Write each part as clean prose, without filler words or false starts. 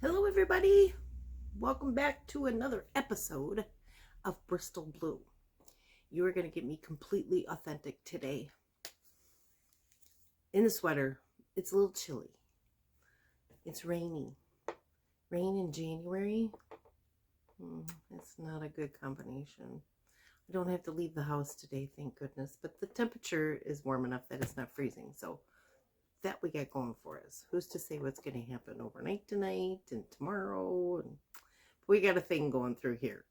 Hello everybody, welcome back to another episode of Bristol Blue. You are going to get me completely authentic today. In the sweater, it's a little chilly. It's rainy. Rain in January, it's not a good combination. I don't have to leave the house today, thank goodness, but the temperature is warm enough that it's not freezing, so that we got going for us. Who's to say what's going to happen overnight tonight and tomorrow? And we got a thing going through here.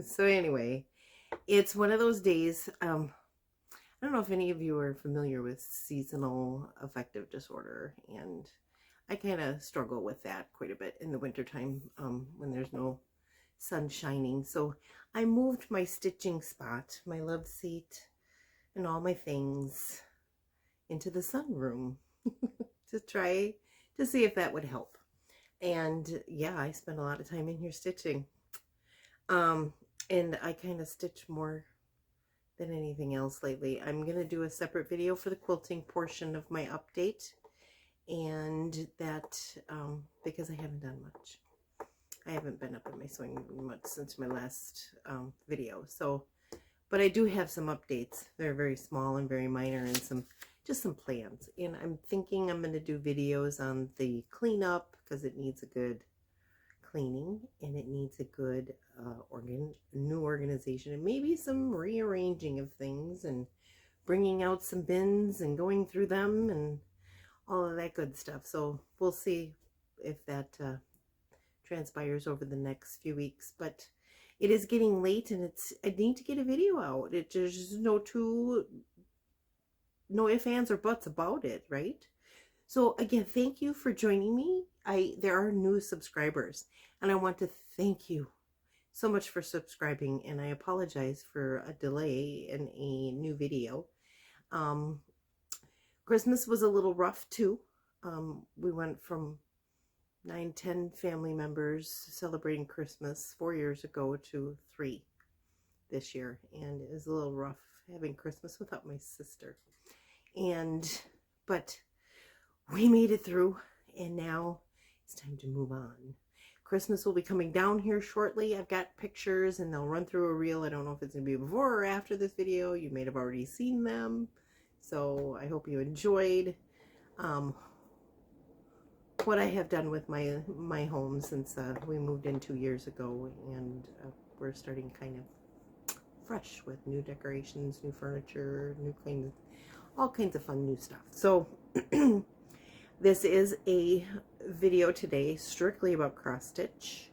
So anyway, it's one of those days. I don't know if any of you are familiar with seasonal affective disorder, and I kind of struggle with that quite a bit in the wintertime when there's no sun shining. So I moved my stitching spot, my love seat, and all my things into the sunroom to try to see if that would help. And yeah, I spend a lot of time in here stitching. And I kind of stitch more than anything else lately. I'm going to do a separate video for the quilting portion of my update. And that, because I haven't done much. I haven't been up in my swing much since my last video. So, but I do have some updates. They're very small and very minor, and just some plans. And I'm thinking I'm going to do videos on the cleanup because it needs a good cleaning and it needs a good new organization, and maybe some rearranging of things and bringing out some bins and going through them and all of that good stuff. So we'll see if that transpires over the next few weeks. But it is getting late, and I need to get a video out. There's no ifs, ands, or buts about it, right? So again, thank you for joining me. There are new subscribers, and I want to thank you so much for subscribing, and I apologize for a delay in a new video. Christmas was a little rough too. We went from 9-10 family members celebrating Christmas 4 years ago to 3 this year, and it was a little rough having Christmas without my sister. But we made it through, and now it's time to move on. Christmas will be coming down here shortly. I've got pictures, and they'll run through a reel. I don't know if it's going to be before or after this video. You may have already seen them, so I hope you enjoyed what I have done with my home since we moved in 2 years ago, and we're starting kind of fresh with new decorations, new furniture, all kinds of fun new stuff. So this is a video today strictly about cross stitch,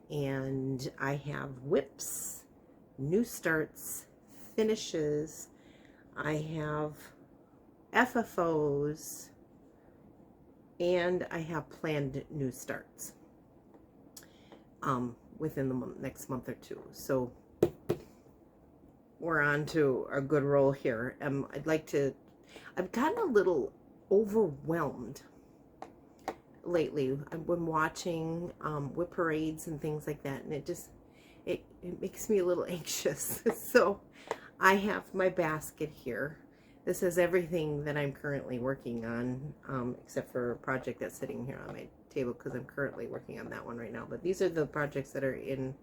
and I have whips, new starts, finishes, I have FFOs, and I have planned new starts within the next month or two. So we're on to a good roll here. I've gotten a little overwhelmed lately. I've been watching whip parades and things like that, and it makes me a little anxious. So I have my basket here. This is everything that I'm currently working on, except for a project that's sitting here on my table because I'm currently working on that one right now. But these are the projects that are in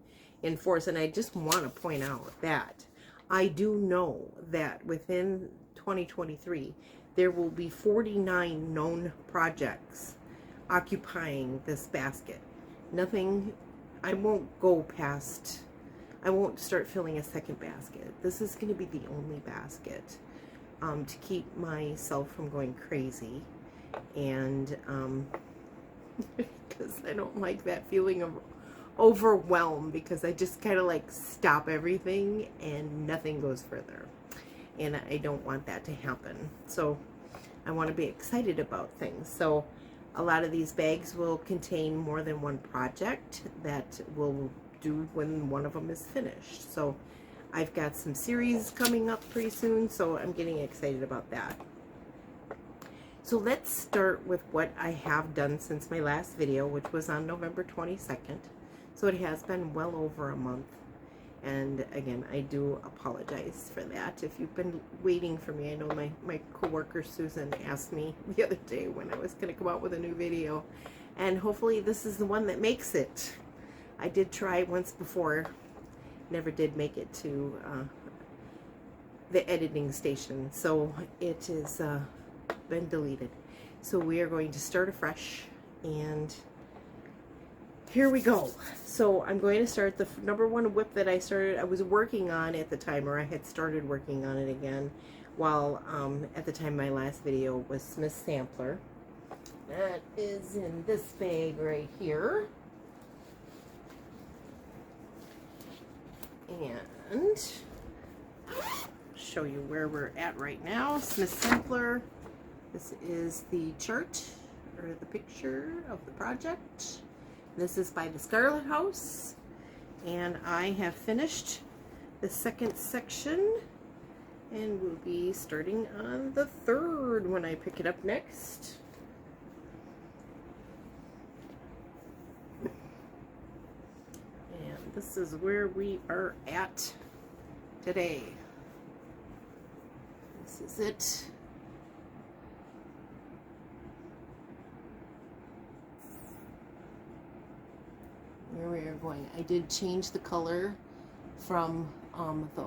force, and I just want to point out that I do know that within 2023, there will be 49 known projects occupying this basket. I won't start filling a second basket. This is going to be the only basket to keep myself from going crazy, and because I don't like that feeling of overwhelm, because I just kind of like stop everything and nothing goes further, and I don't want that to happen. So I want to be excited about things. So a lot of these bags will contain more than one project that we'll do when one of them is finished. So I've got some series coming up pretty soon, so I'm getting excited about that. So let's start with what I have done since my last video, which was on November 22nd. So it has been well over a month. And again, I do apologize for that. If you've been waiting for me, I know my coworker Susan asked me the other day when I was going to come out with a new video, and hopefully this is the one that makes it. I did try once before, never did make it to the editing station, so it is been deleted. So we are going to start afresh, and here we go. So I'm going to start the number one whip that I was working on at the time, or I had started working on it again while at the time my last video was Smith Sampler. That is in this bag right here. And show you where we're at right now. Smith Sampler. This is the chart or the picture of the project. This is by the Scarlet House, and I have finished the second section, and we'll be starting on the third when I pick it up next. And this is where we are at today. This is it. Where we are going. I did change the color from the,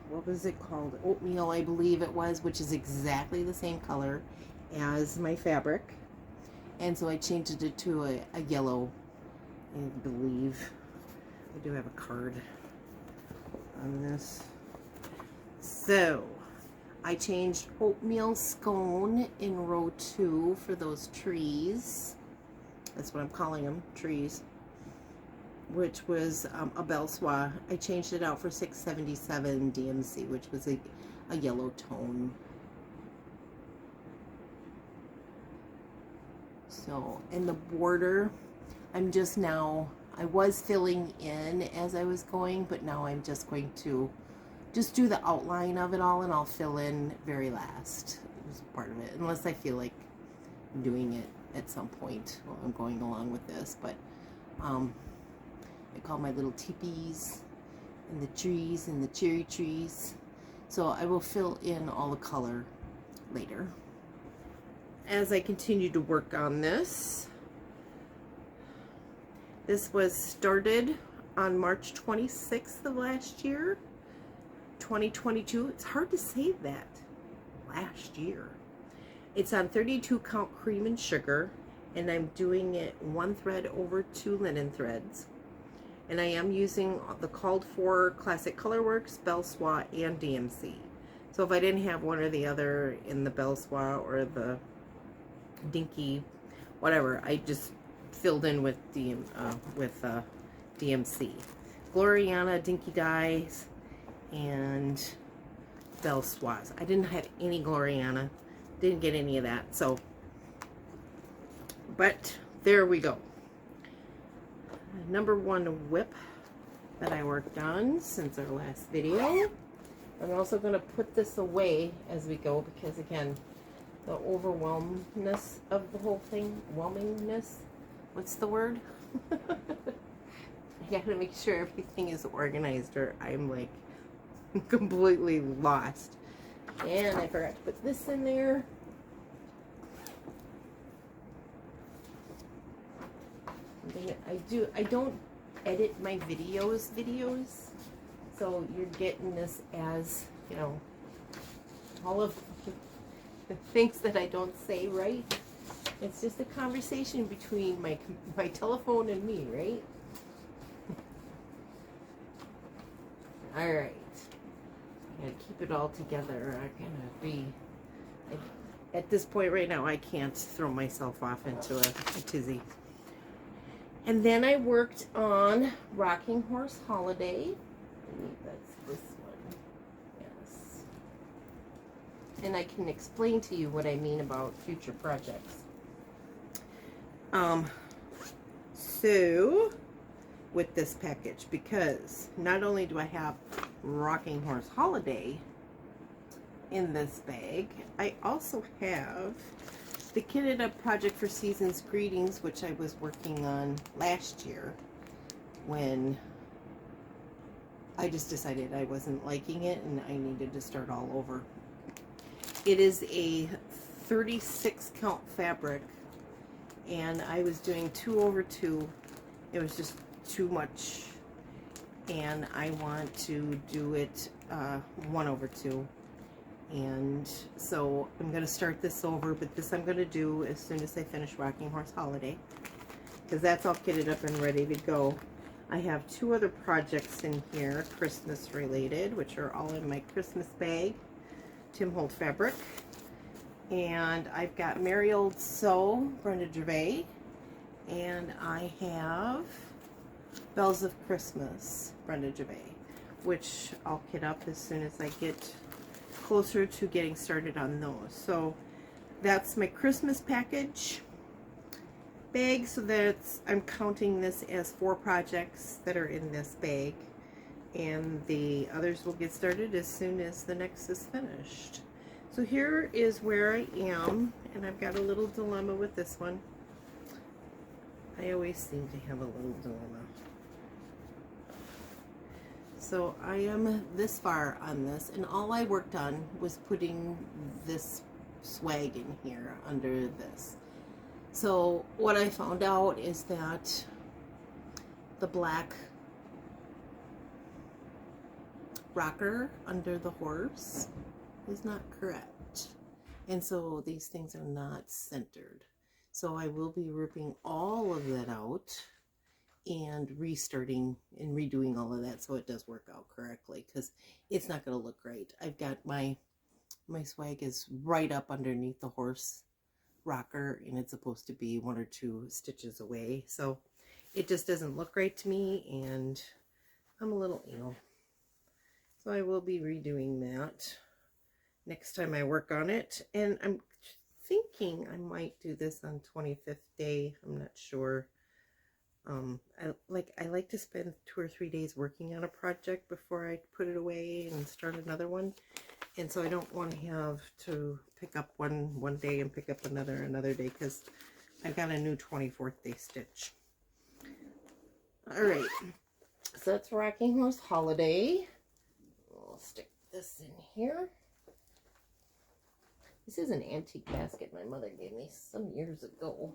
what was it called? Oatmeal, I believe it was, which is exactly the same color as my fabric. And so I changed it to a yellow, I believe. I do have a card on this. So I changed oatmeal scone in row 2 for those trees. That's what I'm calling them, trees. Which was a Belsois. I changed it out for 677 DMC, which was a yellow tone. So, and the border, I'm just now, I was filling in as I was going, but now I'm just going to just do the outline of it all, and I'll fill in very last as part of it, unless I feel like doing it at some point while I'm going along with this. But I call my little teepees and the trees and the cherry trees. So I will fill in all the color later. As I continue to work on this, this was started on March 26th of last year, 2022. It's hard to say that, last year. It's on 32 count cream and sugar, and I'm doing it 1 thread over 2 linen threads. And I am using the called for Classic Colorworks, Belsois, and DMC. So if I didn't have one or the other in the Belsois or the Dinky, whatever, I just filled in with DMC. Gloriana, Dinky Dyes, and Belsois. I didn't have any Gloriana. Didn't get any of that. So, but there we go. Number one whip that I worked on since our last video. I'm also going to put this away as we go because, again, the overwhelmness of the whole thing, what's the word? I gotta make sure everything is organized or I'm like completely lost. And I forgot to put this in there. I don't edit my videos, so you're getting this as, you know, all of the things that I don't say right. It's just a conversation between my telephone and me, right? All right. I gotta keep it all together. I'm gonna be, at this point right now, I can't throw myself off into a tizzy. And then I worked on Rocking Horse Holiday. I believe that's this one. Yes. And I can explain to you what I mean about future projects. So, with this package, because not only do I have Rocking Horse Holiday in this bag, I also have the Kitted Up Project for Season's Greetings, which I was working on last year when I just decided I wasn't liking it and I needed to start all over. It is a 36 count fabric, and I was doing 2 over 2. It was just too much, and I want to do it 1 over 2. And so I'm going to start this over, but this I'm going to do as soon as I finish Rocking Horse Holiday, because that's all kitted up and ready to go. I have 2 other projects in here, Christmas related, which are all in my Christmas bag, Tim Holt fabric. And I've got Merry Old Sew, Brenda Gervais, and I have Bells of Christmas, Brenda Gervais, which I'll kit up as soon as I get closer to getting started on those. So that's my Christmas package bag, so that's, I'm counting this as 4 projects that are in this bag, and the others will get started as soon as the next is finished. So here is where I am, and I've got a little dilemma with this one. I always seem to have a little dilemma. So I am this far on this, and all I worked on was putting this swag in here under this. So what I found out is that the black rocker under the horse is not correct, and so these things are not centered. So I will be ripping all of that out and restarting and redoing all of that so it does work out correctly, because it's not going to look right. I've got my swag is right up underneath the horse rocker, and it's supposed to be 1 or 2 stitches away, so it just doesn't look right to me, and I'm a little ill. So I will be redoing that next time I work on it, and I'm thinking I might do this on 25th day. I'm not sure. I like to spend 2 or 3 days working on a project before I put it away and start another one. And so I don't want to have to pick up one day and pick up another day, because I've got a new 24th day stitch. All right, so that's Rocking Horse Holiday. We'll stick this in here. This is an antique basket my mother gave me some years ago.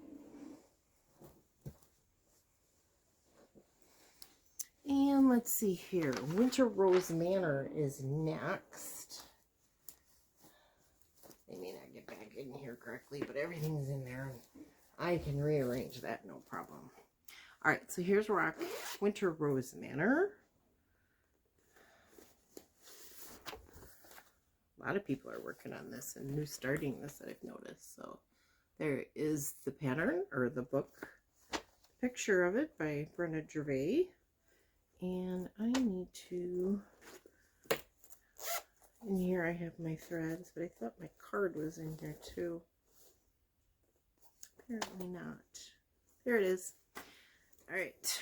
And let's see here. Winter Rose Manor is next. They may not get back in here correctly, but everything's in there. I can rearrange that, no problem. All right, so here's Winter Rose Manor. A lot of people are working on this and new starting this that I've noticed. So there is the pattern, or the book picture of it by Brenda Gervais. And I need to, in here I have my threads, but I thought my card was in here too. Apparently not. There it is. All right.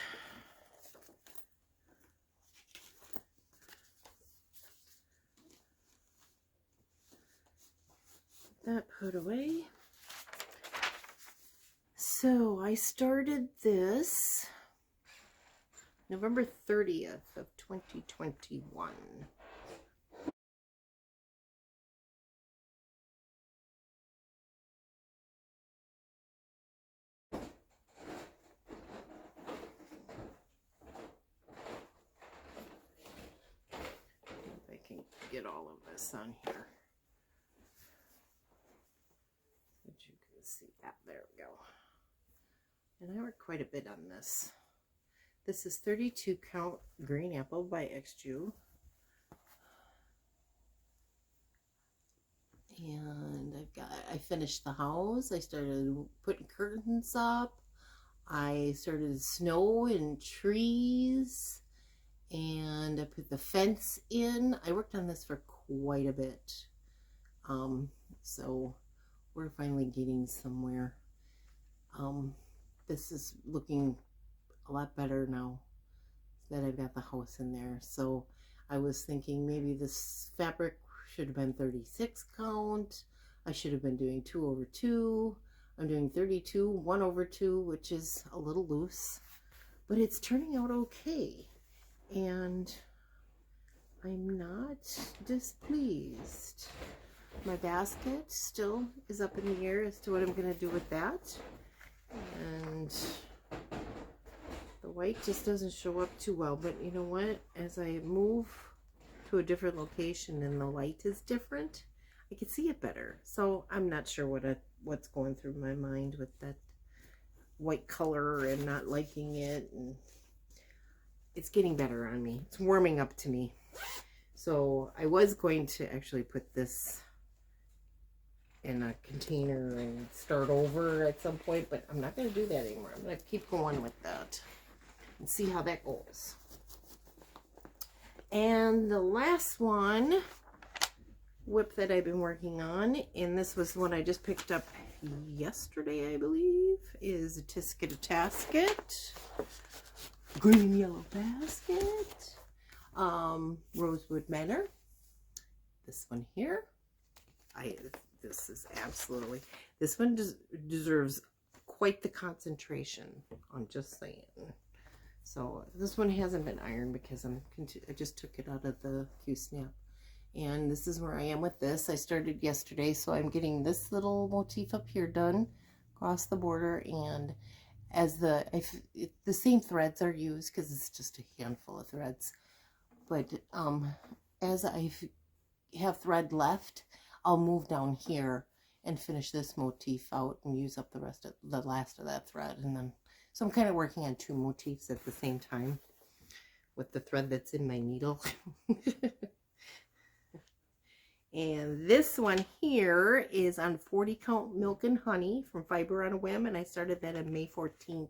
That put away. So I started this November 30th of 2021. If I can get all of this on here. So you can see that. There we go. And I worked quite a bit on this. This is 32 count green apple by XJew. And I finished the house. I started putting curtains up. I started snow and trees. And I put the fence in. I worked on this for quite a bit. So we're finally getting somewhere. This is looking a lot better now that I've got the house in there. So I was thinking maybe this fabric should have been 36 count. I should have been doing 2 over 2. I'm doing 32, 1 over 2, which is a little loose, but it's turning out okay. And I'm not displeased. My basket still is up in the air as to what I'm going to do with that. And the white just doesn't show up too well. But you know what? As I move to a different location and the light is different, I can see it better. So I'm not sure what's going through my mind with that white color and not liking it. And it's getting better on me. It's warming up to me. So I was going to actually put this in a container and start over at some point, but I'm not going to do that anymore. I'm going to keep going with that and see how that goes. And the last one, whip that I've been working on, and this was one I just picked up yesterday, I believe, is a Tisket a Tasket. Green and yellow basket. Rosewood Manor. This one here. This is absolutely, this one deserves quite the concentration, I'm just saying. So this one hasn't been ironed because I just took it out of the Q-snap. And this is where I am with this. I started yesterday, so I'm getting this little motif up here done across the border, and as the same threads are used because it's just a handful of threads. But as I have thread left, I'll move down here and finish this motif out and use up the last of that thread. And then, so I'm kind of working on two motifs at the same time with the thread that's in my needle. And this one here is on 40 count milk and honey from Fiber on a Whim, and I started that on May 14th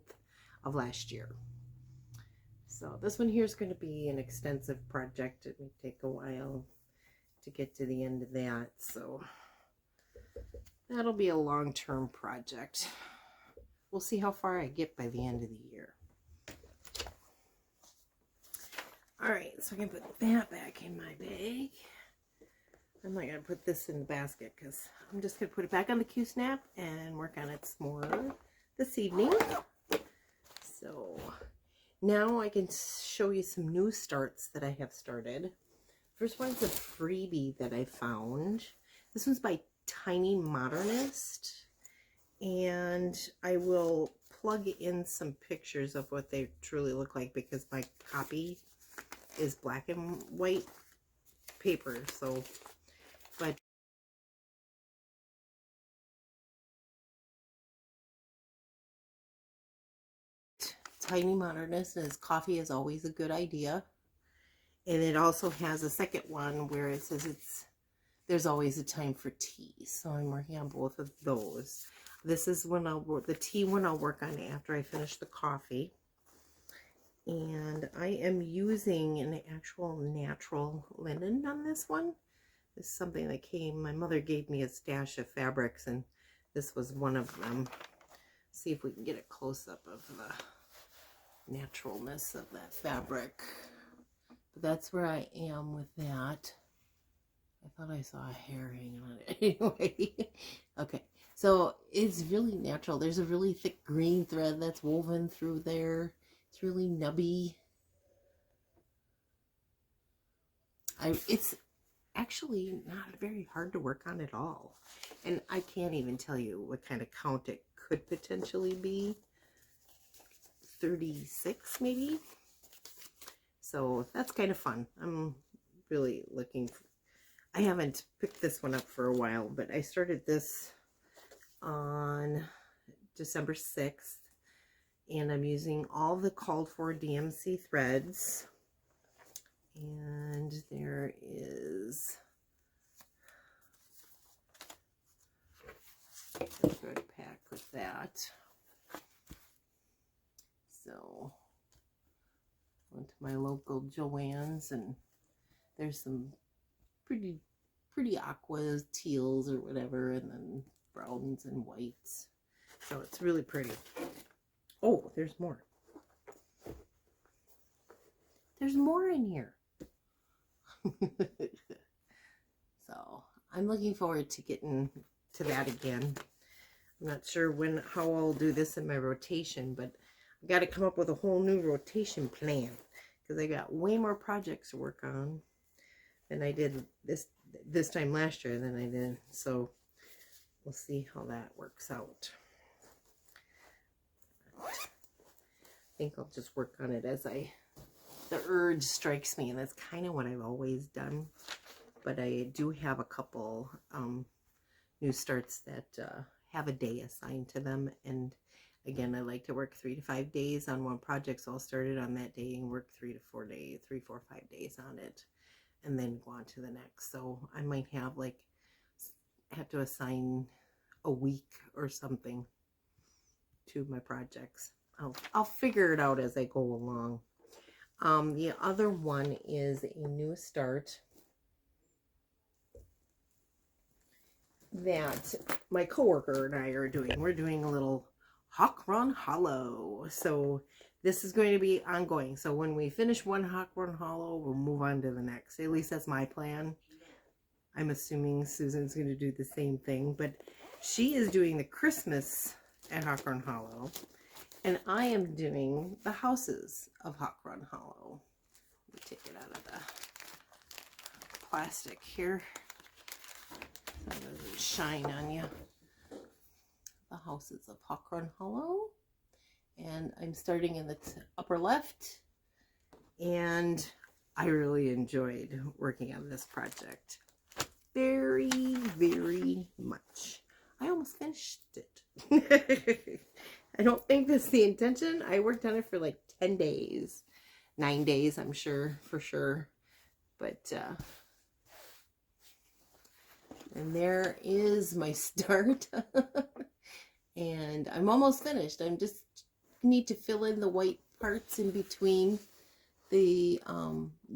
of last year. So this one here is going to be an extensive project. It may take a while to get to the end of that, so that'll be a long-term project. We'll see how far I get by the end of the year. All right, so I can put that back in my bag. I'm not going to put this in the basket because I'm just going to put it back on the Q-snap and work on it some more this evening. So now I can show you some new starts that I have started. First one's a freebie that I found. This one's by Tiny Modernist, and I will plug in some pictures of what they truly look like because my copy is black and white paper. So, but Tiny Modernist, and his coffee is always a good idea. And it also has a second one where it says there's always a time for tea. So I'm working on both of those. This is when the tea one I'll work on after I finish the coffee. And I am using an actual natural linen on this one. This is something that my mother gave me a stash of fabrics, and this was one of them. See if we can get a close-up of the naturalness of that fabric. But that's where I am with that. I thought I saw a hair hanging on it. Anyway, okay. So it's really natural. There's a really thick green thread that's woven through there. It's really nubby. It's actually not very hard to work on at all. And I can't even tell you what kind of count it could potentially be. 36 maybe. So that's kind of fun. I'm really looking for, I haven't picked this one up for a while, but I started this on December 6th, and I'm using all the called for DMC threads. And there is a thread pack with that. So went to my local Joann's, and there's some pretty aquas, teals or whatever, and then browns and whites. So it's really pretty. Oh, there's more. There's more in here. So I'm looking forward to getting to that again. I'm not sure how I'll do this in my rotation, but I've got to come up with a whole new rotation plan because I got way more projects to work on than I did this time last year than I did. So we'll see how that works out. I think I'll just work on it as the urge strikes me, and that's kind of what I've always done. But I do have a couple new starts that have a day assigned to them, and again, I like to work 3 to 5 days on one project, so I'll start it on that day and work 3 to 4 days, 3, 4, 5 days on it, and then go on to the next. So I might have have to assign a week or something to my projects. I'll figure it out as I go along. The other one is a new start that my coworker and I are doing. We're doing a little Hawk Run Hollow. So this is going to be ongoing. So when we finish one Hawk Run Hollow, we'll move on to the next. At least that's my plan. I'm assuming Susan's going to do the same thing, but she is doing the Christmas at Hawk Run Hollow, and I am doing the houses of Hawk Run Hollow. Let me take it out of the plastic here so it doesn't shine on you. The houses of Hawk Run Hollow, and I'm starting in the upper left, and I really enjoyed working on this project very, very much. I almost finished it. I don't think that's the intention. I worked on it for like 10 days, 9 days, I'm sure, for sure. But, and there is my start. And I'm almost finished. I'm just need to fill in the white parts in between the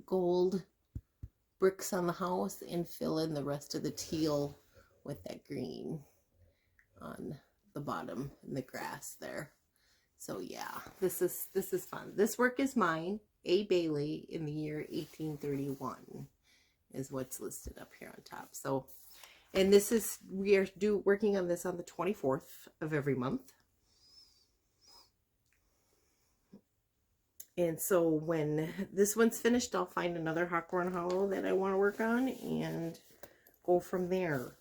gold bricks on the house and fill in the rest of the teal with that green on the bottom and the grass there. So yeah, this is fun. This work is mine. A. Bailey in the year 1831 is what's listed up here on top. So, and this is, we are working on this on the 24th of every month. And so when this one's finished, I'll find another Hawk Run Hollow that I want to work on and go from there.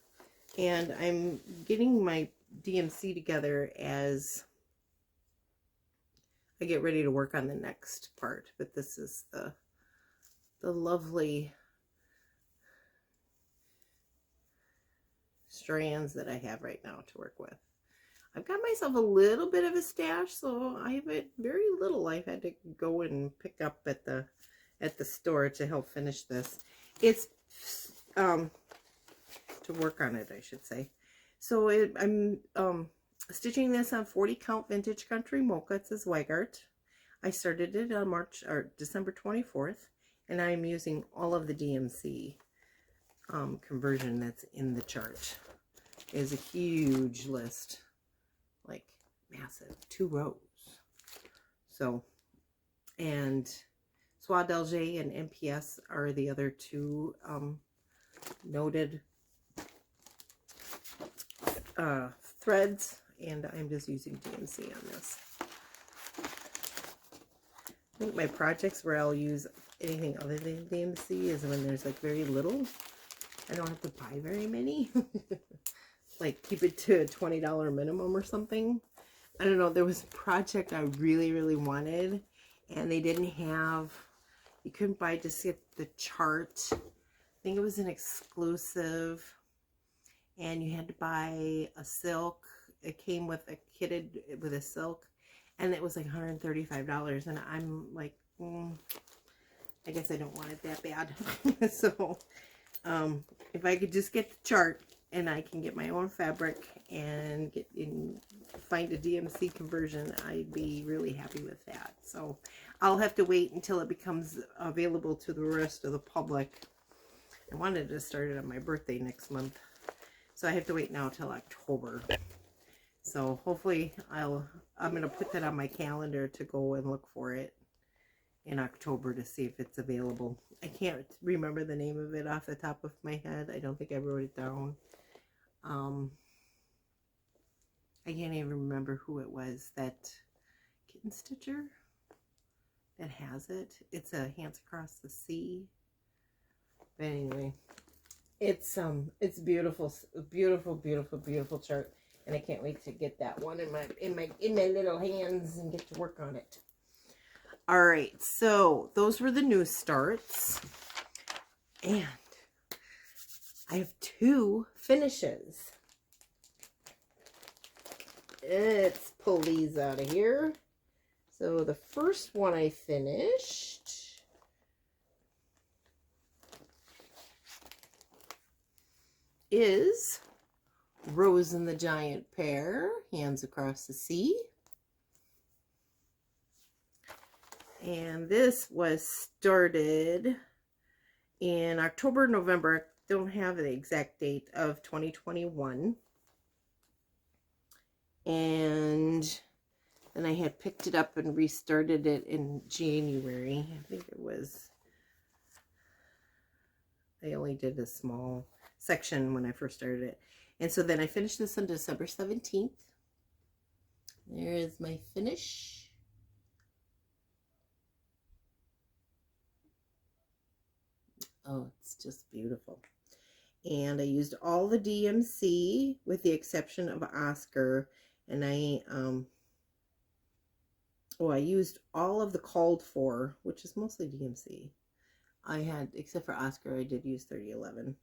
And I'm getting my DMC together as I get ready to work on the next part. But this is the lovely strands that I have right now to work with. I've got myself a little bit of a stash, so I have it very little I've had to go and pick up at the store to help finish this. It's to work on it, I should say. So I'm stitching this on 40 count vintage country mocha. It says Weigart. I started it on December 24th, and I'm using all of the DMC conversion that's in the chart. It is a huge list. Like massive, 2 rows. So, and Soie d'Alger and MPS are the other 2 noted threads, and I'm just using DMC on this. I think my projects where I'll use anything other than DMC is when there's like very little. I don't have to buy very many. Like keep it to a $20 minimum or something. I don't know. There was a project I really, really wanted, and they didn't have, you couldn't buy just get the chart. I think it was an exclusive, and you had to buy a silk. It came with a kitted with a silk, and it was like $135. And I'm like, I guess I don't want it that bad. So if I could just get the chart, and I can get my own fabric and find a DMC conversion, I'd be really happy with that. So I'll have to wait until it becomes available to the rest of the public. I wanted to start it on my birthday next month, so I have to wait now till October. So hopefully I'm going to put that on my calendar to go and look for it in October to see if it's available. I can't remember the name of it off the top of my head. I don't think I wrote it down. I can't even remember who it was, that kitten stitcher that has it. It's a Hands Across the Sea. But anyway, it's beautiful, beautiful, beautiful, beautiful chart. And I can't wait to get that one in my little hands and get to work on it. All right, so those were the new starts. And I have 2 finishes. Let's pull these out of here. So the first one I finished is Rose and the Giant Pear, Hands Across the Sea. And this was started in October, November. I don't have the exact date of 2021. And then I had picked it up and restarted it in January. I think it was, I only did a small section when I first started it. And so then I finished this on December 17th. There is my finish. Oh, it's just beautiful. And I used all the DMC with the exception of Oscar. And I used all of the called for, which is mostly DMC. I had, except for Oscar, I did use 3011.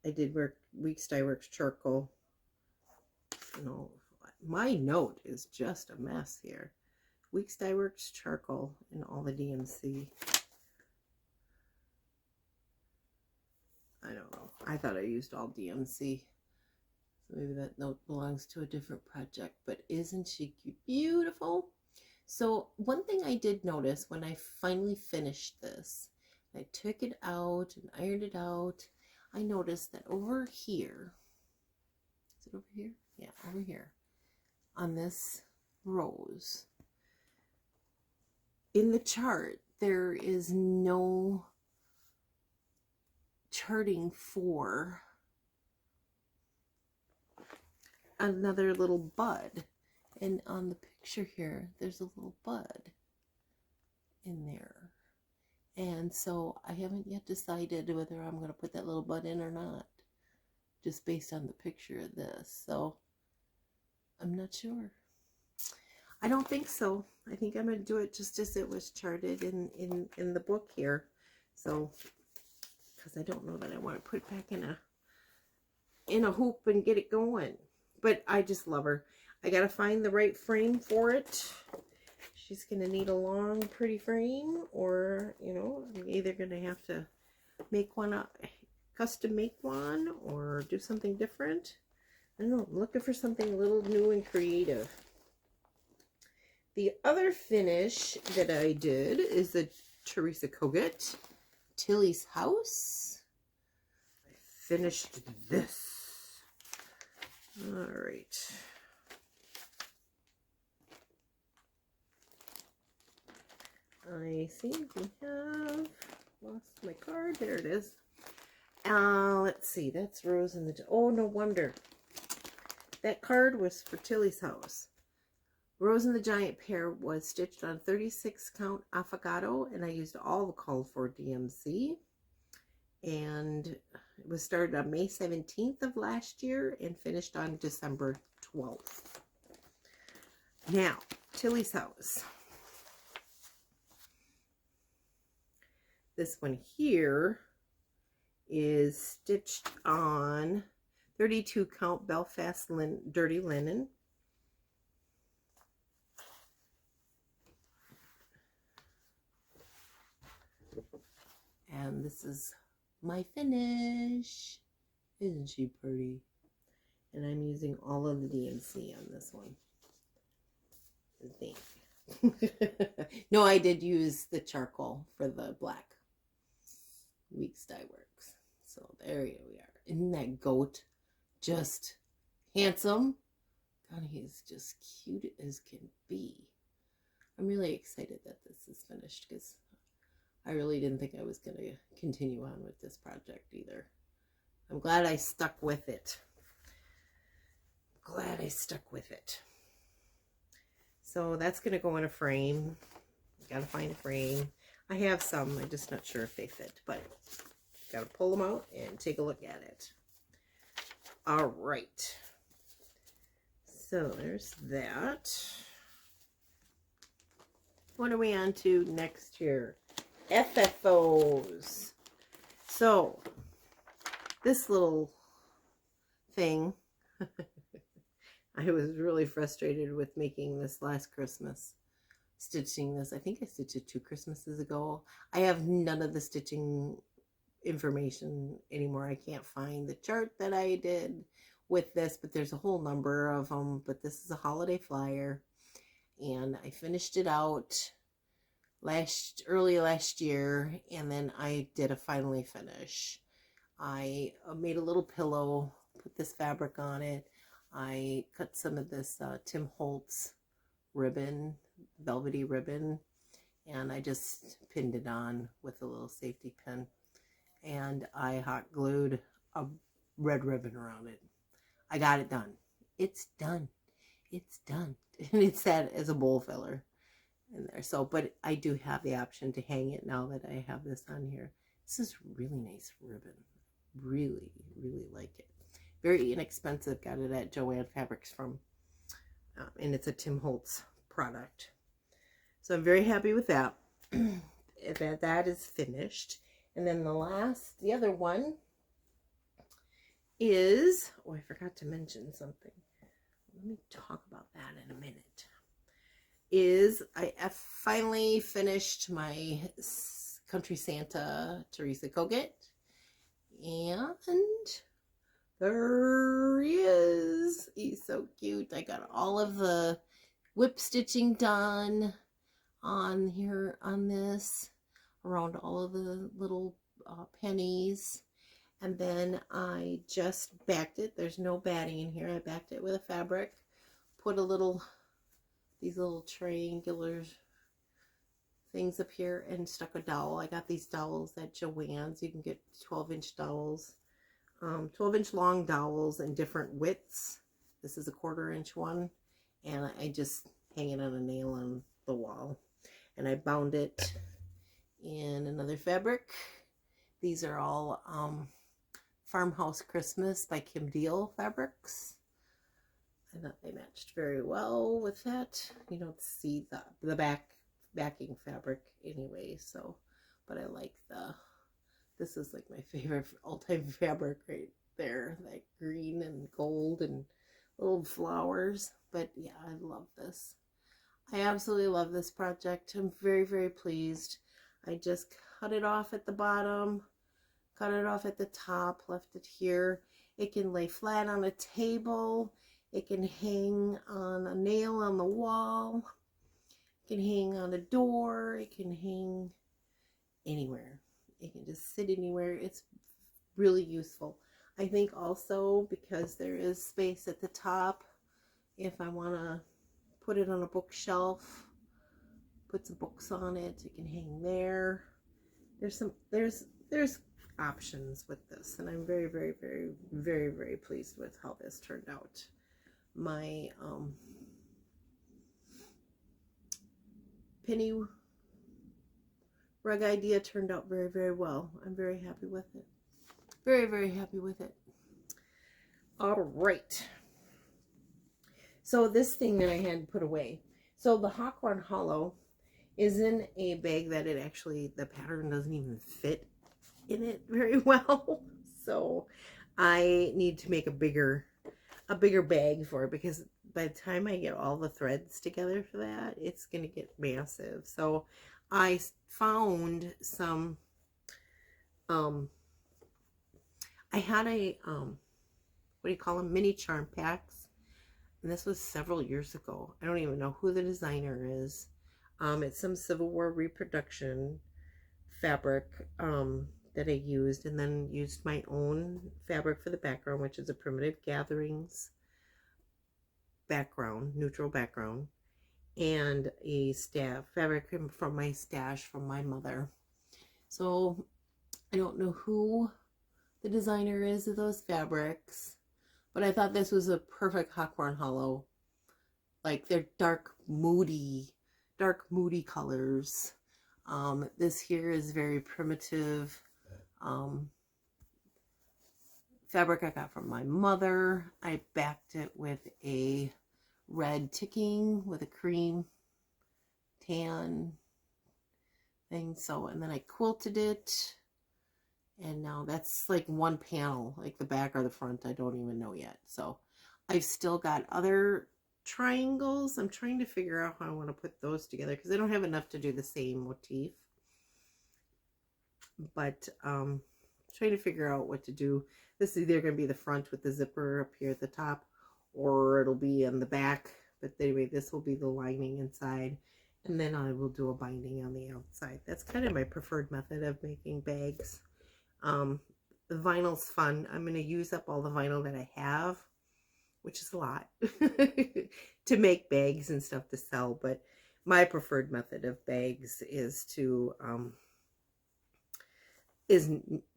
I did work Weeks Dye Works charcoal. You know, my note is just a mess here. Weeks Dye Works charcoal and all the DMC. I don't know. I thought I used all DMC. So maybe that note belongs to a different project. But isn't she beautiful? So one thing I did notice when I finally finished this, I took it out and ironed it out. I noticed that over here, is it over here? Yeah, over here on this rose, in the chart, there is no charting for another little bud. And on the picture here, there's a little bud in there. And so I haven't yet decided whether I'm going to put that little bud in or not, just based on the picture of this. So I'm not sure. I don't think so. I think I'm going to do it just as it was charted in the book here. So, because I don't know that I want to put it back in a hoop and get it going. But I just love her. I got to find the right frame for it. She's going to need a long, pretty frame, or, you know, I'm either going to have to make one up, custom make one, or do something different. I don't know. I'm looking for something a little new and creative. The other finish that I did is the Teresa Kogut, Tilly's House. I finished this. All right. I think we have lost my card. There it is. Let's see. That's Rose in the... Oh, no wonder. That card was for Tilly's House. Rose and the Giant Pear was stitched on 36 count affogato, and I used all the called for DMC. And it was started on May 17th of last year and finished on December 12th. Now, Tilly's House. This one here is stitched on 32 count Belfast dirty linen. And this is my finish. Isn't she pretty? And I'm using all of the DMC on this one. I think. No, I did use the charcoal for the black. Weeks Dye Works. So there we are. Isn't that goat just handsome? God, he's just cute as can be. I'm really excited that this is finished because I really didn't think I was going to continue on with this project either. I'm glad I stuck with it. Glad I stuck with it. So that's going to go in a frame. Got to find a frame. I have some. I'm just not sure if they fit, but got to pull them out and take a look at it. All right. So there's that. What are we on to next here? FFOs. So this little thing, I was really frustrated with making this last Christmas. Stitching this. I think I stitched it 2 Christmases ago. I have none of the stitching information anymore. I can't find the chart that I did with this, but there's a whole number of them. But this is a holiday flyer, and I finished it out early last year, and then I did a finally finish. I made a little pillow, put this fabric on it. I cut some of this Tim Holtz ribbon, velvety ribbon, and I just pinned it on with a little safety pin, and I hot glued a red ribbon around it. I got it done. It's done. It's done. And it's set as a bowl filler in there. So, but I do have the option to hang it now that I have this on here. This is really nice ribbon. Really, really like it. Very inexpensive. Got it at Joann Fabrics from, and it's a Tim Holtz product. So I'm very happy with that. That is finished. And then the other one is, oh, I forgot to mention something. Let me talk about that in a minute. I finally finished my Country Santa Teresa Kogut. And there he is. He's so cute. I got all of the whip stitching done on here on this, around all of the little pennies. And then I just backed it. There's no batting in here. I backed it with a fabric, put these little triangular things up here, and stuck a dowel. I got these dowels at Joann's. You can get 12-inch dowels, 12-inch long dowels in different widths. This is a 1/4-inch one, and I just hang it on a nail on the wall. And I bound it in another fabric. These are all Farmhouse Christmas by Kim Deal fabrics. I thought they matched very well with that. You don't see the backing fabric anyway, so, but I like this is like my favorite all-time fabric right there, that green and gold and little flowers. But yeah, I love this. I absolutely love this project. I'm very, very pleased. I just cut it off at the bottom, cut it off at the top, left it here. It can lay flat on a table. It can hang on a nail on the wall. It can hang on a door. It can hang anywhere. It can just sit anywhere. It's really useful. I think also because there is space at the top, if I want to put it on a bookshelf, put some books on it, it can hang there. There's options with this, and I'm very, very, very, very, very pleased with how this turned out. My penny rug idea turned out very, very well. I'm very happy with it. Very, very happy with it. All right. So this thing that I had put away. So the Hawthorne Hollow is in a bag that it actually, the pattern doesn't even fit in it very well. So I need to make a bigger bag for it, because by the time I get all the threads together for that, it's going to get massive. So I found some, I had a, what do you call them? Mini charm packs. And this was several years ago. I don't even know who the designer is. It's some Civil War reproduction fabric that I used, and then used my own fabric for the background, which is a Primitive Gatherings background, neutral background, and a fabric from my stash from my mother. So I don't know who the designer is of those fabrics, but I thought this was a perfect Hawthorne Hollow. Like, they're dark, moody colors. This here is very primitive fabric I got from my mother. I backed it with a red ticking with a cream tan thing. So, and then I quilted it. And now that's like one panel, like the back or the front. I don't even know yet. So I've still got other triangles. I'm trying to figure out how I want to put those together because I don't have enough to do the same motif. But trying to figure out what to do. This is either going to be the front with the zipper up here at the top, or it'll be on the back. But anyway, this will be the lining inside. And then I will do a binding on the outside. That's kind of my preferred method of making bags. The vinyl's fun. I'm going to use up all the vinyl that I have, which is a lot, to make bags and stuff to sell. But my preferred method of bags is to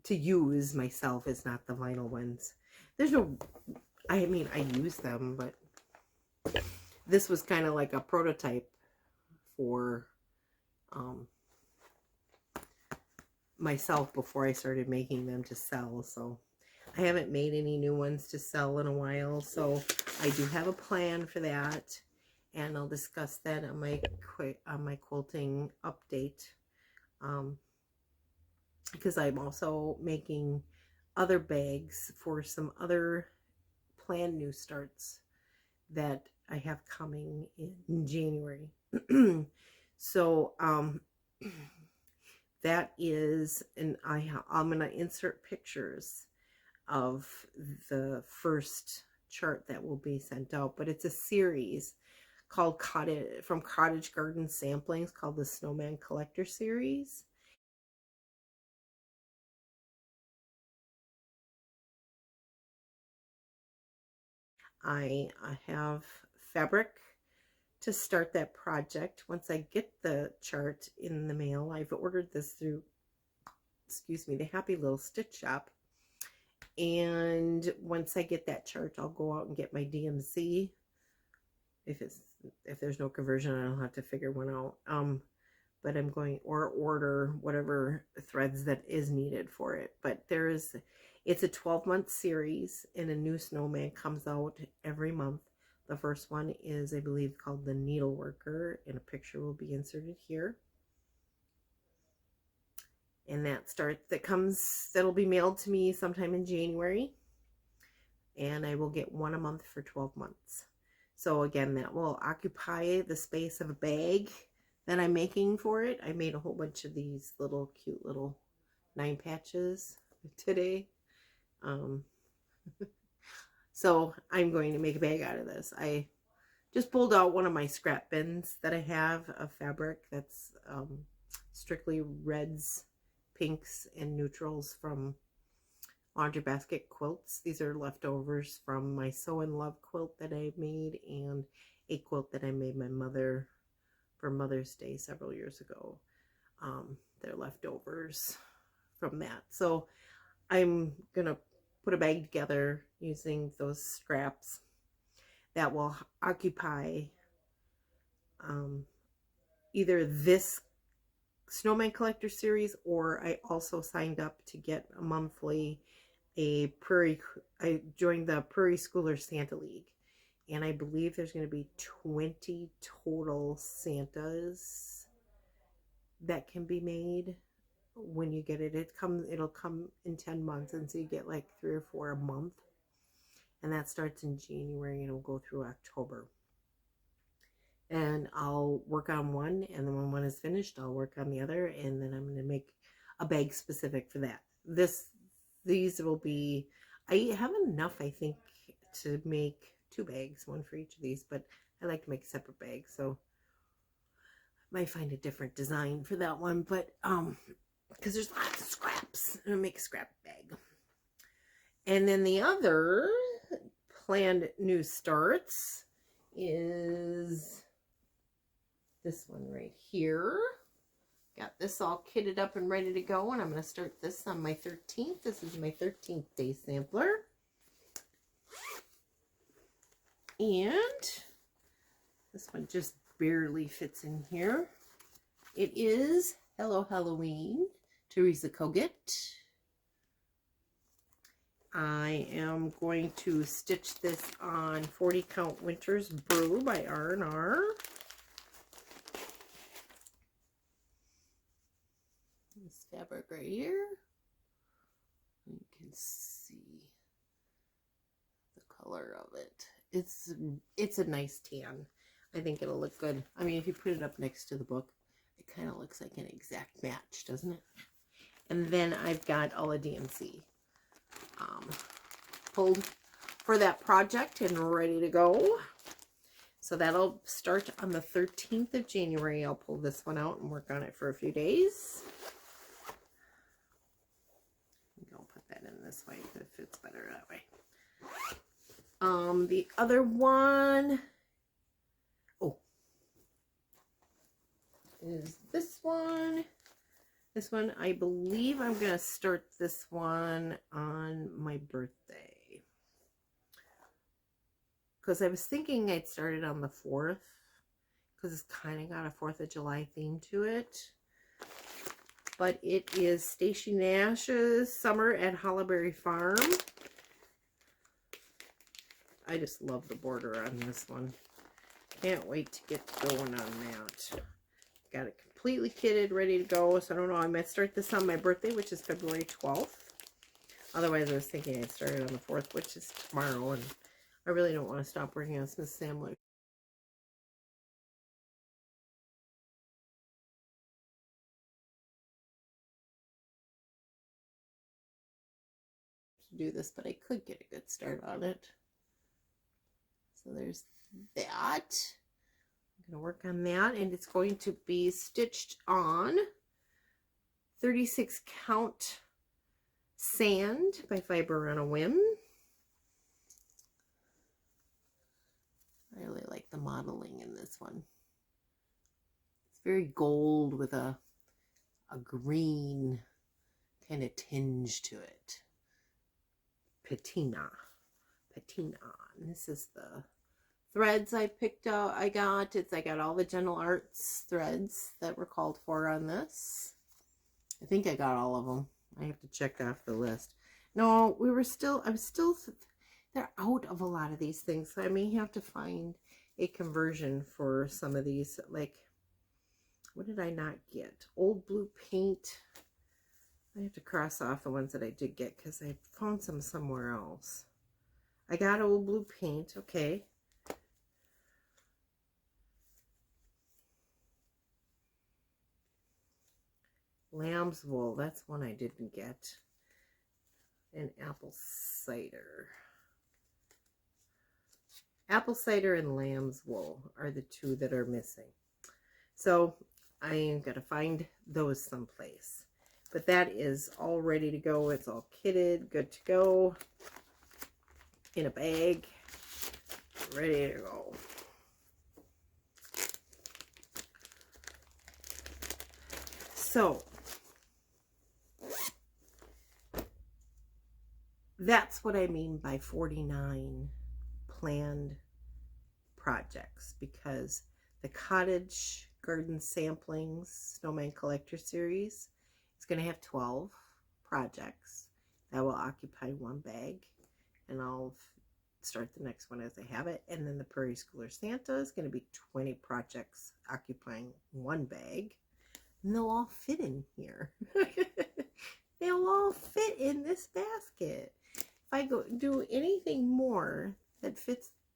use myself, is not the vinyl ones. There's no, I mean, I use them, but this was kind of like a prototype for myself before I started making them to sell. So I haven't made any new ones to sell in a while, so I do have a plan for that, and I'll discuss that on my quilting update, because I'm also making other bags for some other planned new starts that I have coming in January. So that is, and I'm going to insert pictures of the first chart that will be sent out, but it's a series called from Cottage Garden Samplings, called the Snowman Collector Series. I have fabric to start that project. Once I get the chart in the mail, I've ordered this through, excuse me, the Happy Little Stitch Shop. And once I get that chart, I'll go out and get my DMC. If there's no conversion, I don't have to figure one out. But I'm going, or order whatever threads that is needed for it. But it's a 12-month series, and a new snowman comes out every month. The first one is, I believe, called the Needle Worker, and a picture will be inserted here. And that'll be mailed to me sometime in January. And I will get one a month for 12 months. So again, that will occupy the space of a bag that I'm making for it. I made a whole bunch of these little cute little 9 patches today. So I'm going to make a bag out of this. I just pulled out one of my scrap bins that I have of fabric that's strictly reds, pinks, and neutrals from Laundry Basket Quilts. These are leftovers from my Sew in Love quilt that I made, and a quilt that I made my mother for Mother's Day several years ago. They're leftovers from that. So I'm going to put a bag together using those scraps that will occupy either this Snowman Collector series, or I also signed up to get a monthly I joined the Prairie Schooler Santa League, and I believe there's going to be 20 total Santas that can be made when you get it. It'll come in 10 months, and so you get like 3 or 4 a month, and that starts in January and will go through October. And I'll work on one, and then when one is finished, I'll work on the other, and then I'm going to make a bag specific for that. These will be, I have enough, I think, to make 2 bags, one for each of these, but I like to make a separate bag, so I might find a different design for that one, but because there's lots of scraps, I'm gonna make a scrap bag. And then the other planned new starts is this one right here. Got this all kitted up and ready to go, and I'm going to start this on my 13th. This is my 13th day sampler. And this one just barely fits in here. It is Hello Halloween, Teresa Kogut. I am going to stitch this on 40 Count Winter's Brew by R&R. This fabric right here. You can see the color of it. It's a nice tan. I think it'll look good. I mean, if you put it up next to the book, it kind of looks like an exact match, doesn't it? And then I've got all the DMC pulled for that project and ready to go. So that'll start on the 13th of January. I'll pull this one out and work on it for a few days. I'll put that in this way because it fits better that way. The other one, is this one. This one, I believe I'm going to start this one on my birthday. Because I was thinking I'd start it on the 4th. Because it's kind of got a 4th of July theme to it. But it is Stacey Nash's Summer at Hollyberry Farm. I just love the border on this one. Can't wait to get going on that. Got it completely kitted, ready to go. So I don't know, I might start this on my birthday, which is February 12th. Otherwise, I was thinking I'd start it on the 4th, which is tomorrow. And I really don't want to stop working on Smith Sandwich. To do this, but I could get a good start on it. So there's that. I'm going to work on that, and it's going to be stitched on 36 Count Sand by Fiber on a Whim. I really like the modeling in this one. It's very gold with a green kind of tinge to it. Patina. And this is the threads I picked out. I got all the Gentle Arts threads that were called for on this. I think I got all of them. I have to check off the list. No, they're out of a lot of these things, so I may have to find a conversion for some of these. Like, what did I not get? Old Blue Paint. I have to cross off the ones that I did get because I found some somewhere else. I got Old Blue Paint, okay. Lamb's Wool, that's one I didn't get. And Apple Cider. Apple Cider and Lamb's Wool are the two that are missing. So I am going to find those someplace. But that is all ready to go. It's all kitted, good to go. In a bag, ready to go. So that's what I mean by 49 planned projects, because the Cottage Garden Samplings Snowman Collector Series is going to have 12 projects that will occupy one bag. And I'll start the next one as I have it. And then the Prairie Schooler Santa is going to be 20 projects occupying one bag. And they'll all fit in here. They'll all fit in this basket. If I go do anything more that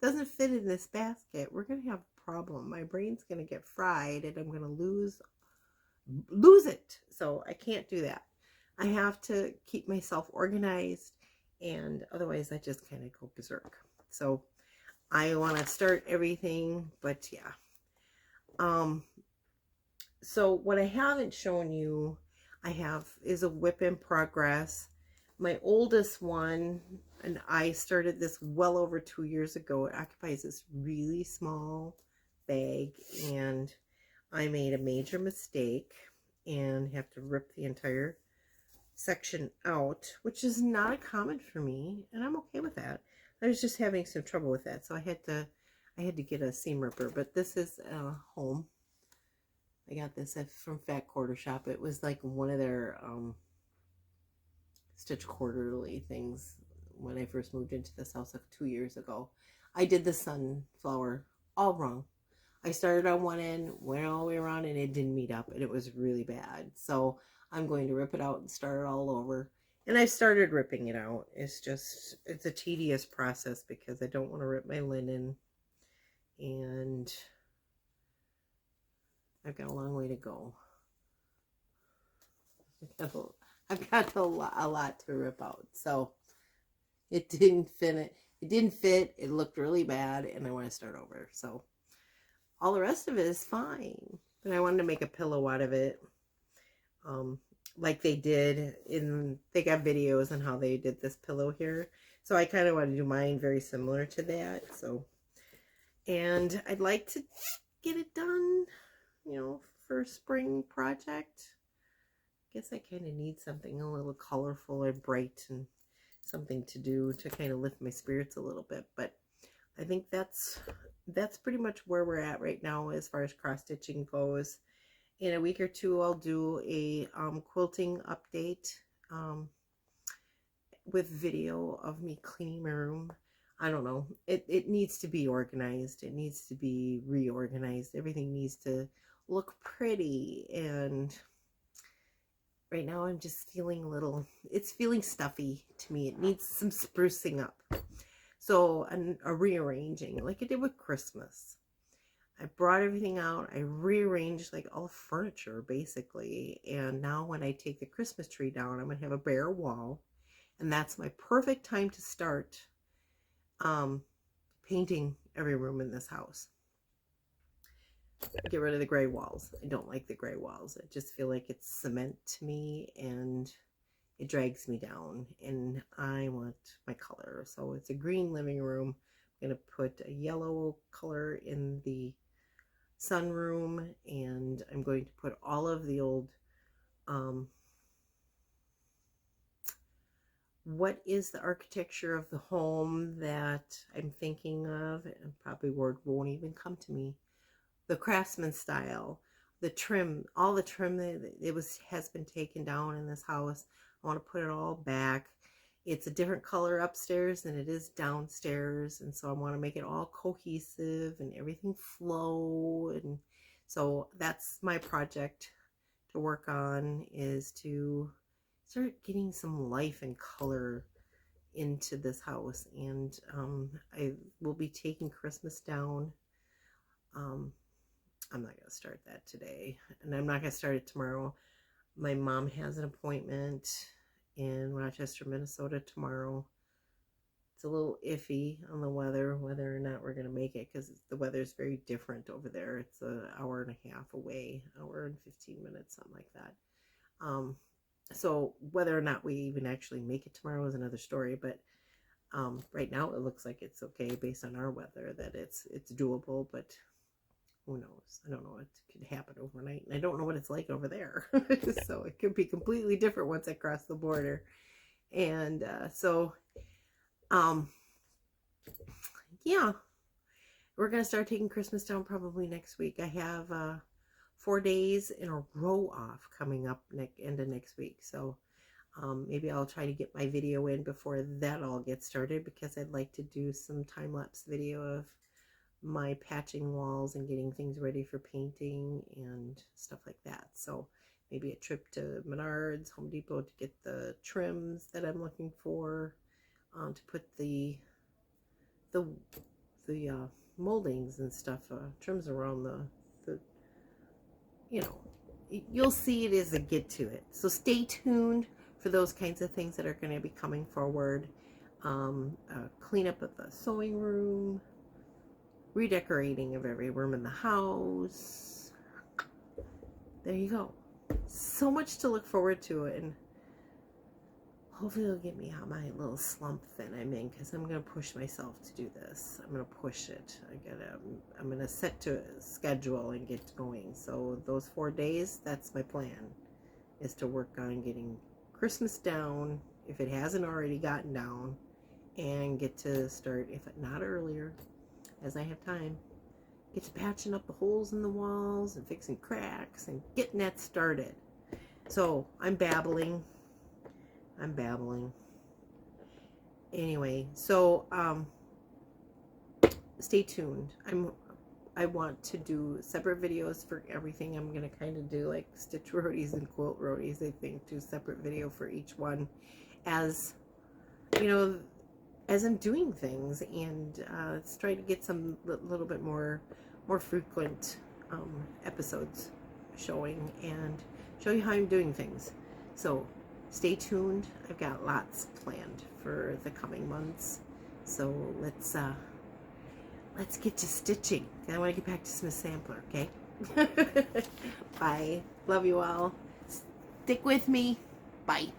doesn't fit in this basket, we're going to have a problem. My brain's going to get fried and I'm going to lose it. So I can't do that. I have to keep myself organized. And otherwise I just kind of go berserk. So I want to start everything, but yeah. So what I haven't shown you, is a WIP in progress. My oldest one, and I started this well over 2 years ago. It occupies this really small bag, and I made a major mistake and have to rip the entire section out, which is not common for me, and I'm okay with that. I was just having some trouble with that, so I had to get a seam ripper. But this is home. I got this from Fat Quarter Shop. It was like one of their Stitch Quarterly things when I first moved into this house like 2 years ago. I did the sunflower all wrong. I started on one end, went all the way around, and it didn't meet up, and it was really bad. So I'm going to rip it out and start it all over. And I started ripping it out. It's a tedious process because I don't want to rip my linen. And I've got a long way to go. I've got a lot to rip out. So it didn't fit. It didn't fit. It looked really bad, and I want to start over. So all the rest of it is fine. But I wanted to make a pillow out of it. Like they did they got videos on how they did this pillow here. So I kind of want to do mine very similar to that. So, and I'd like to get it done, you know, for a spring project. I guess I kind of need something a little colorful and bright and something to do to kind of lift my spirits a little bit. But I think that's pretty much where we're at right now as far as cross stitching goes. In a week or two, I'll do a quilting update with video of me cleaning my room. I don't know. It needs to be organized. It needs to be reorganized. Everything needs to look pretty. And right now I'm just feeling it's feeling stuffy to me. It needs some sprucing up. So a rearranging like I did with Christmas. I brought everything out. I rearranged like all furniture basically. And now when I take the Christmas tree down, I'm going to have a bare wall. And that's my perfect time to start painting every room in this house. Get rid of the gray walls. I don't like the gray walls. I just feel like it's cement to me and it drags me down. And I want my color. So it's a green living room. I'm going to put a yellow color in the sunroom, and I'm going to put all of the old what is the architecture of the home that I'm thinking of, and probably word won't even come to me. The craftsman style, the trim, all the trim that has been taken down in this house. I want to put it all back. It's a different color upstairs than it is downstairs, and so I want to make it all cohesive and everything flow. And so that's my project to work on, is to start getting some life and color into this house. And I will be taking Christmas down. I'm not going to start that today, and I'm not going to start it tomorrow. My mom has an appointment in Rochester, Minnesota tomorrow. It's a little iffy on the weather, whether or not we're going to make it, because the weather is very different over there. It's an hour and a half away, hour and 15 minutes, something like that. So whether or not we even actually make it tomorrow is another story, but right now it looks like it's okay based on our weather, that it's doable, but who knows? I don't know what could happen overnight, and I don't know what it's like over there. So it could be completely different once I cross the border. And yeah, we're going to start taking Christmas down probably next week. I have 4 days in a row off coming up end of next week. So maybe I'll try to get my video in before that all gets started, because I'd like to do some time-lapse video of my patching walls and getting things ready for painting and stuff like that. So maybe a trip to Menards, Home Depot to get the trims that I'm looking for, to put the moldings and stuff, trims around the you know, you'll see it as a get to it. So stay tuned for those kinds of things that are going to be coming forward. Cleanup of the sewing room, redecorating of every room in the house. There you go. So much to look forward to, and hopefully it'll get me out my little slump that I'm in, because I'm going to push myself to do this. I'm going to push it. I'm going to set to a schedule and get going. So those 4 days, that's my plan, is to work on getting Christmas down, if it hasn't already gotten down, and get to start, if not earlier, as I have time, get to patching up the holes in the walls and fixing cracks and getting that started. So I'm babbling. anyway, so stay tuned. I want to do separate videos for everything. I'm gonna kind of do like stitch roadies and quilt roadies. I think do separate video for each one, as you know, as I'm doing things, and let's try to get some little bit more frequent episodes showing and show you how I'm doing things. So stay tuned. I've got lots planned for the coming months. So let's get to stitching. I want to get back to Smith Sampler, okay? Bye. Love you all. Stick with me. Bye.